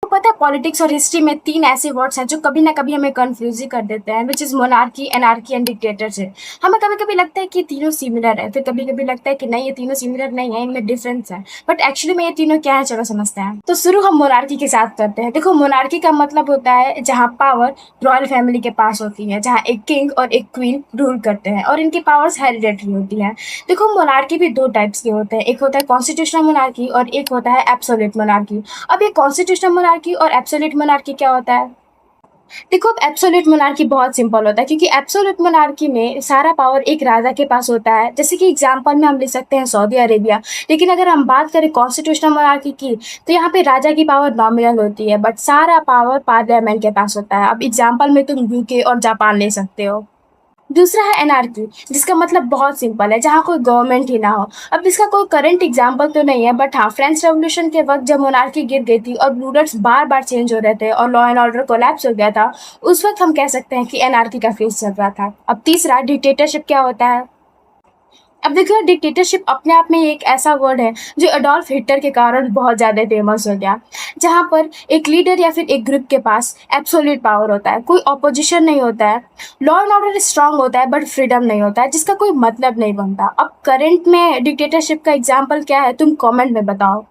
तो पता है पॉलिटिक्स और हिस्ट्री में 3 ऐसे वर्ड्स हैं जो कभी ना कभी हमें कंफ्यूज ही कर देते हैं, which is monarchy, anarchy and dictatorship. हमें कभी-कभी लगता है कि ये तीनों सिमिलर है, फिर कभी-कभी लगता है कि नहीं ये तीनों सिमिलर नहीं है, इनमें डिफरेंस है। बट एक्चुअली में ये तीनों क्या है चलो समझते हैं। तो शुरू हम मोनार्की के साथ करते हैं। देखो मोनार्की का मतलब होता है जहाँ पावर रॉयल फैमिली के पास होती है, जहाँ एक किंग और एक क्वीन रूल करते हैं और इनकी पावर्स हेरिडेटरी होती हैं। देखो मोनार्की भी 2 टाइप्स के होते हैं, एक होता है कॉन्स्टिट्यूशनल मोनार्की और एक होता है एब्सोल्यूट मोनार्की। अब ये कॉन्स्टिट्यूशनल मोनार्की और एब्सोल्यूट मोनार्की क्या होता है? देखो अब एब्सोल्यूट मोनार्की बहुत सिंपल होता है क्योंकि एब्सोल्यूट मोनार्की में सारा पावर एक राजा के पास होता है। जैसे कि एग्जांपल में हम ले सकते हैं सऊदी अरेबिया। लेकिन अगर हम बात करें कॉन्स्टिट्यूशनल मोनार्की की तो यहाँ पे राजा की पावर नॉमिनल होती है बट सारा पावर पार्लियामेंट के पास होता है। अब एग्जांपल में तुम यूके और जापान ले सकते हो। दूसरा है एनार्की जिसका मतलब बहुत सिंपल है जहाँ कोई गवर्नमेंट ही ना हो। अब इसका कोई करंट एग्जाम्पल तो नहीं है बट हाँ फ्रेंच रेवोल्यूशन के वक्त जब मोनार्की गिर गई थी और रूलर्स बार बार चेंज हो रहे थे और लॉ एंड ऑर्डर कोलैप्स हो गया था, उस वक्त हम कह सकते हैं कि एनार्की का फेज चल रहा था। अब तीसरा डिक्टेटरशिप क्या होता है? अब देखो डिक्टेटरशिप अपने आप में एक ऐसा वर्ड है जो अडोल्फ हिटलर के कारण बहुत ज़्यादा फेमस हो गया, जहाँ पर एक लीडर या फिर एक ग्रुप के पास एब्सोल्यूट पावर होता है, कोई ऑपोजिशन नहीं होता है, लॉ एंड ऑर्डर स्ट्रांग होता है बट फ्रीडम नहीं होता है, जिसका कोई मतलब नहीं बनता। अब करंट में डिक्टेटरशिप का एग्जाम्पल क्या है तुम कमेंट में बताओ।